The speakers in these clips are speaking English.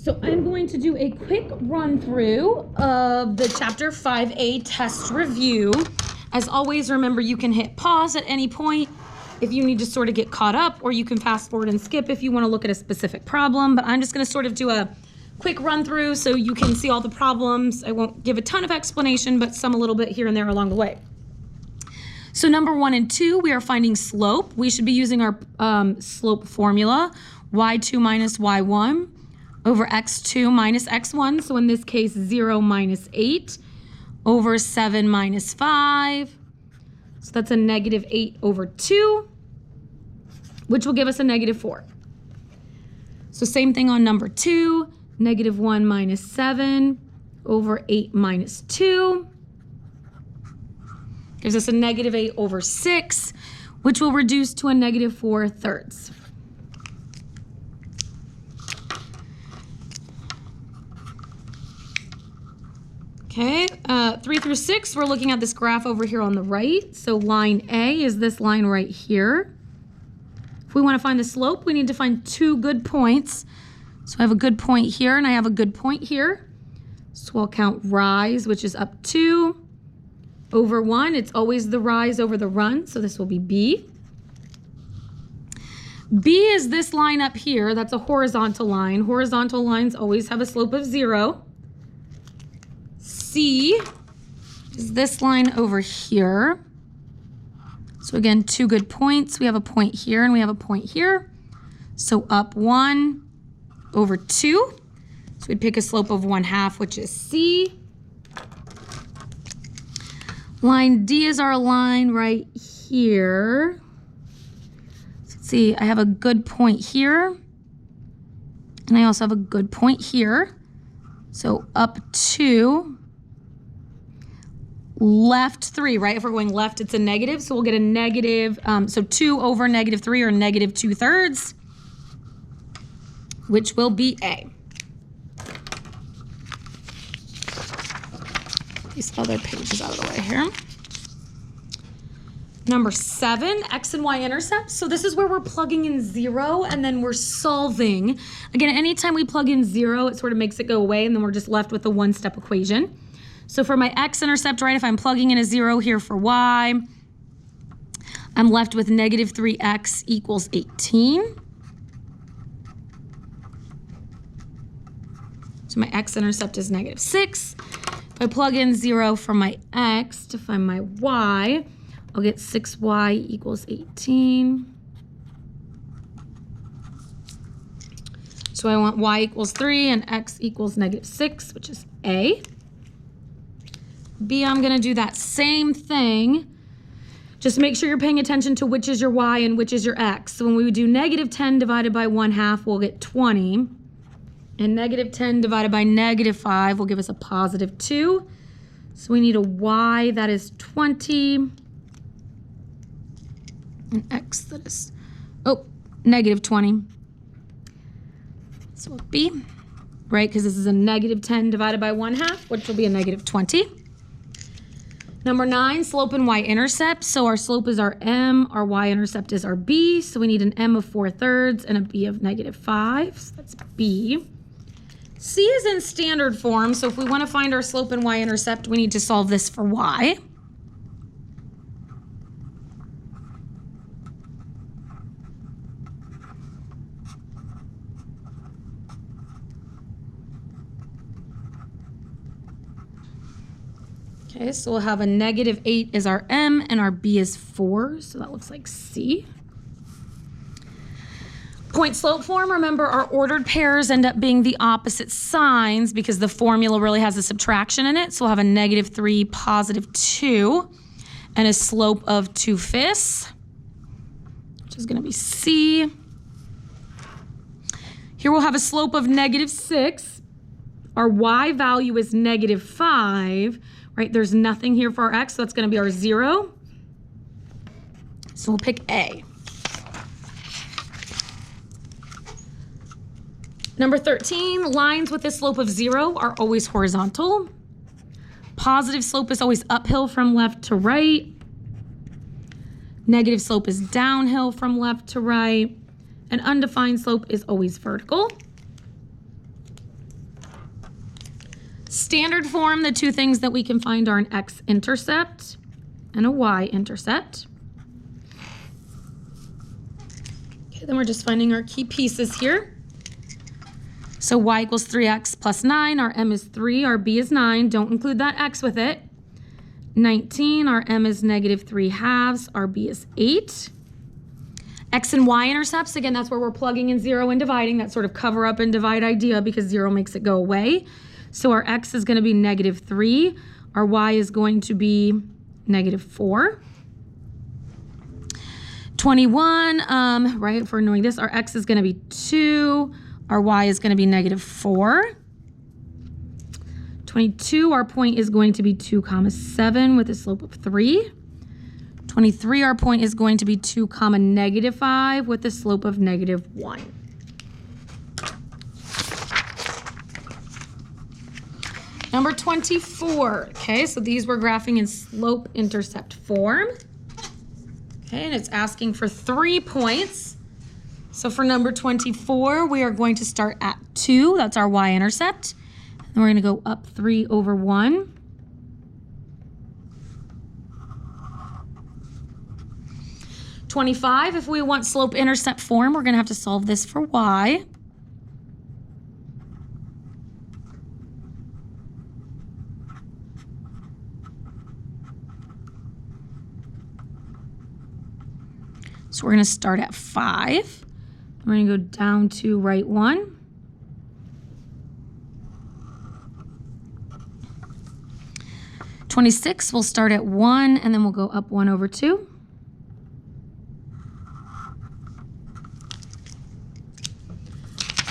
So I'm going to do a quick run through of the Chapter 5A test review. As always, remember you can hit pause at any point if you need to sort of get caught up, or you can fast forward and skip if you want to look at a specific problem. But I'm just going to sort of do a quick run through so you can see all the problems. I won't give a ton of explanation, but some a little bit here and there along the way. So number 1 and 2, we are finding slope. We should be using our slope formula, y2 minus y1 over x2 minus x1. So in this case, 0 minus 8 over 7 minus 5. So that's a negative 8 over 2, which will give us a negative 4. So same thing on number 2, negative 1 minus 7 over 8 minus 2. Gives us a negative 8 over 6, which will reduce to a negative 4/3. Okay, 3 through 6, we're looking at this graph over here on the right. So line A is this line right here. If we want to find the slope, we need to find 2 good points. So I have a good point here and I have a good point here. So I'll count rise, which is up 2 over 1. It's always the rise over the run, so this will be B. B is this line up here. That's a horizontal line. Horizontal lines always have a slope of 0. C is this line over here. So again, 2 good points. We have a point here and we have a point here. So up 1 over 2. So we'd pick a slope of 1/2, which is C. Line D is our line right here. So let's see, I have a good point here. And I also have a good point here. So up 2. Left 3, right? If we're going left, it's a negative. So we'll get a negative, so 2 over negative 3, or negative 2/3, which will be A. These other pages out of the way here. Number 7, x and y intercepts. So this is where we're plugging in 0 and then we're solving. Again, anytime we plug in 0, it sort of makes it go away and then we're just left with a one-step equation. So for my x-intercept, right, if I'm plugging in a 0 here for y, I'm left with negative 3x equals 18. So my x-intercept is negative 6. If I plug in 0 for my x to find my y, I'll get 6y equals 18. So I want y equals 3 and x equals negative 6, which is A. B, I'm going to do that same thing. Just make sure you're paying attention to which is your y and which is your x. So when we do negative 10 divided by 1/2, we'll get 20. And negative 10 divided by negative 5 will give us a positive 2. So we need a y that is 20. An x that is, negative 20. So B, right? Because this is a negative 10 divided by 1/2, which will be a negative 20. Number 9, slope and y-intercept. So our slope is our m, our y-intercept is our b. So we need an m of 4/3 and a b of negative 5. So that's B. C is in standard form. So if we want to find our slope and y-intercept, we need to solve this for y. Okay, so we'll have a negative 8 is our m and our b is 4, so that looks like C. Point slope form, remember our ordered pairs end up being the opposite signs because the formula really has a subtraction in it. So we'll have a negative 3, positive 2, and a slope of 2/5, which is going to be C. Here we'll have a slope of negative 6. Our y value is negative 5. Right, there's nothing here for our x, so that's going to be our 0. So we'll pick A. Number 13, lines with a slope of 0 are always horizontal. Positive slope is always uphill from left to right. Negative slope is downhill from left to right. An undefined slope is always vertical. Standard form, the two things that we can find are an x-intercept and a y-intercept. Okay, then we're just finding our key pieces here. So y equals 3x plus 9, our m is 3, our b is 9. Don't include that x with it. 19, our m is negative 3 halves, our b is 8. X and y intercepts, again, that's where we're plugging in 0 and dividing, that sort of cover up and divide idea because 0 makes it go away. So our x is going to be negative 3, our y is going to be negative 4. 21, right, if we're knowing this, our x is going to be 2, our y is going to be negative 4. 22, our point is going to be 2, 7 with a slope of 3. 23, our point is going to be 2, negative 5 with a slope of negative 1. Number 24, okay, so these we're graphing in slope-intercept form. Okay, and it's asking for 3 points. So for number 24, we are going to start at 2, that's our y-intercept. And we're going to go up 3 over 1. (25), if we want slope-intercept form, we're going to have to solve this for y. So we're going to start at 5. We're going to go down to right 1. (26), we'll start at 1, and then we'll go up 1 over 2.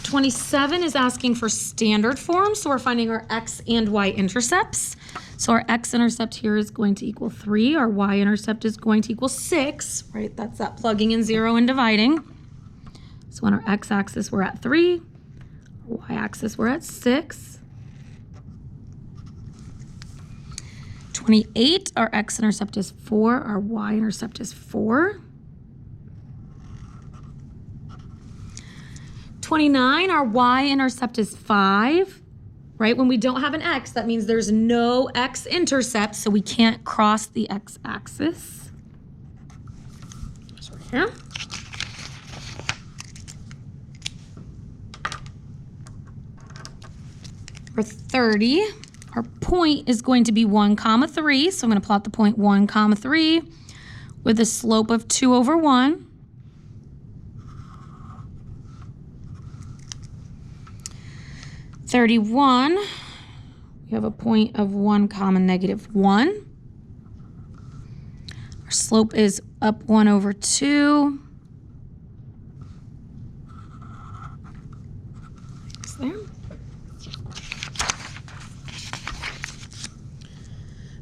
(27) is asking for standard form, so we're finding our x and y intercepts. So our x-intercept here is going to equal 3. Our y-intercept is going to equal 6, right? That's that plugging in 0 and dividing. So on our x-axis, we're at 3. Y-axis, we're at 6. 28, our x-intercept is 4. Our y-intercept is 4. 29, our y-intercept is 5. Right? When we don't have an x, that means there's no x-intercept, so we can't cross the x-axis. So here. For 30, our point is going to be 1, 3. So I'm going to plot the point 1, 3 with a slope of 2 over 1. 31, we have a point of 1, negative 1. Our slope is up 1 over 2. There.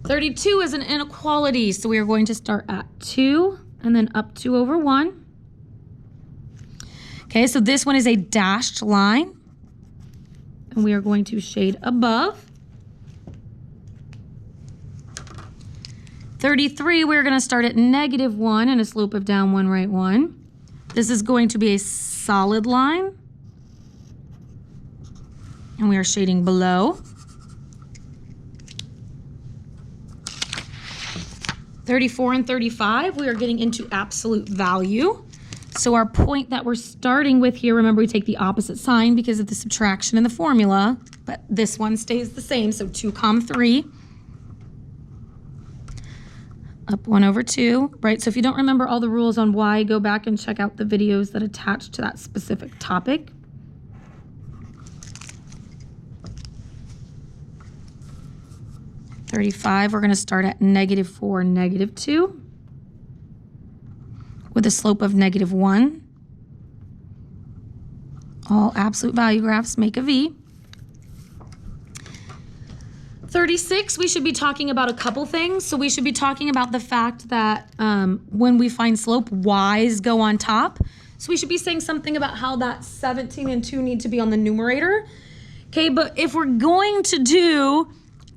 32 is an inequality, so we are going to start at 2 and then up 2 over 1. Okay, so this one is a dashed line. And we are going to shade above. 33, we're going to start at negative 1 and a slope of down 1, right 1. This is going to be a solid line. And we are shading below. 34 and 35, we are getting into absolute value. So our point that we're starting with here, remember we take the opposite sign because of the subtraction in the formula, but this one stays the same, so 2, 3. Up 1 over 2, right? So if you don't remember all the rules on y, go back and check out the videos that attach to that specific topic. (35), we're going to start at negative 4, negative 2. With a slope of negative 1. All absolute value graphs make a V. 36, we should be talking about a couple things. So we should be talking about the fact that when we find slope, y's go on top. So we should be saying something about how that 17 and 2 need to be on the numerator. Okay, but if we're going to do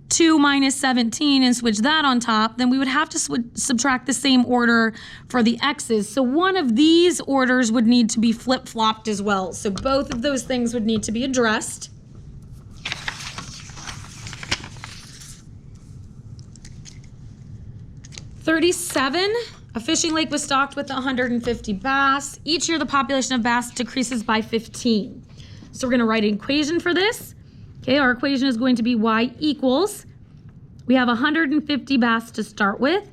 2 minus 17 and switch that on top, then we would have to subtract the same order for the x's. So one of these orders would need to be flip-flopped as well. So both of those things would need to be addressed. 37, a fishing lake was stocked with 150 bass. Each year the population of bass decreases by 15. So we're gonna write an equation for this. Okay, our equation is going to be y equals, we have 150 bass to start with,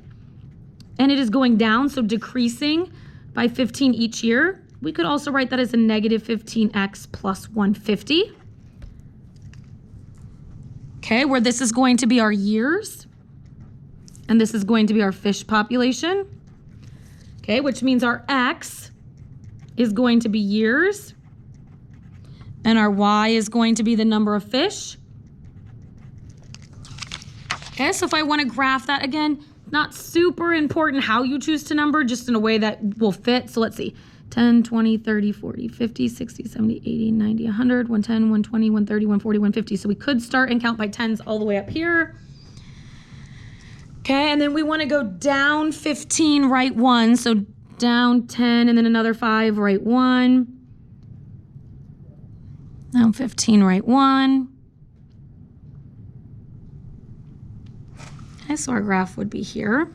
and it is going down, so decreasing by 15 each year. We could also write that as a negative 15x plus 150. Okay, where this is going to be our years, and this is going to be our fish population. Okay, which means our x is going to be years, and our y is going to be the number of fish. Okay, so if I want to graph that again, not super important how you choose to number, just in a way that will fit. So let's see, 10, 20, 30, 40, 50, 60, 70, 80, 90, 100, 110, 120, 130, 140, 150. So we could start and count by tens all the way up here. Okay, and then we want to go down 15, right 1. So down 10 and then another 5, right 1. Down 15, right 1. Okay, so our graph would be here.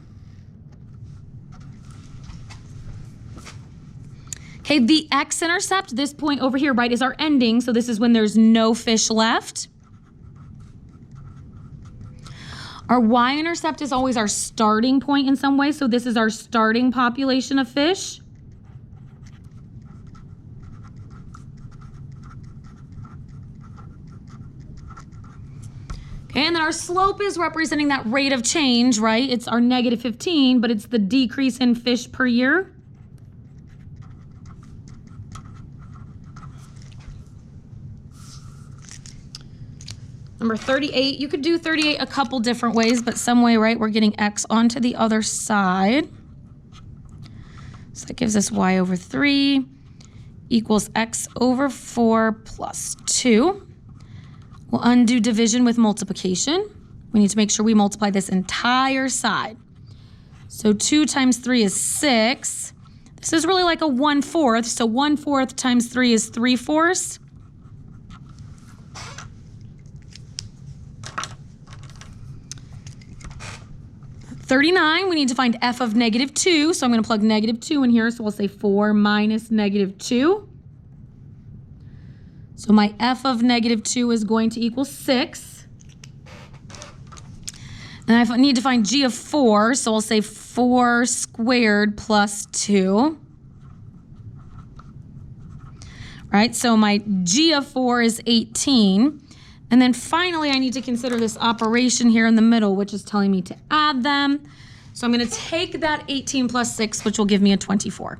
Okay, the x-intercept, this point over here, right, is our ending. So this is when there's no fish left. Our y-intercept is always our starting point in some way. So this is our starting population of fish. Okay, and then our slope is representing that rate of change, right? It's our negative 15, but it's the decrease in fish per year. Number 38, you could do 38 a couple different ways, but some way, right, we're getting x onto the other side. So that gives us y over 3 equals x over 4 plus 2. We'll undo division with multiplication. We need to make sure we multiply this entire side. So 2 times 3 is 6. This is really like a 1/4, so 1/4 times 3 is 3/4. $39, we need to find f of negative 2, so I'm going to plug negative 2 in here, so we'll say 4 minus negative 2. So my f of negative 2 is going to equal 6. And I need to find g of 4, so I'll say 4 squared plus 2. Right, so my g of 4 is 18. And then finally, I need to consider this operation here in the middle, which is telling me to add them. So I'm going to take that 18 plus 6, which will give me a 24.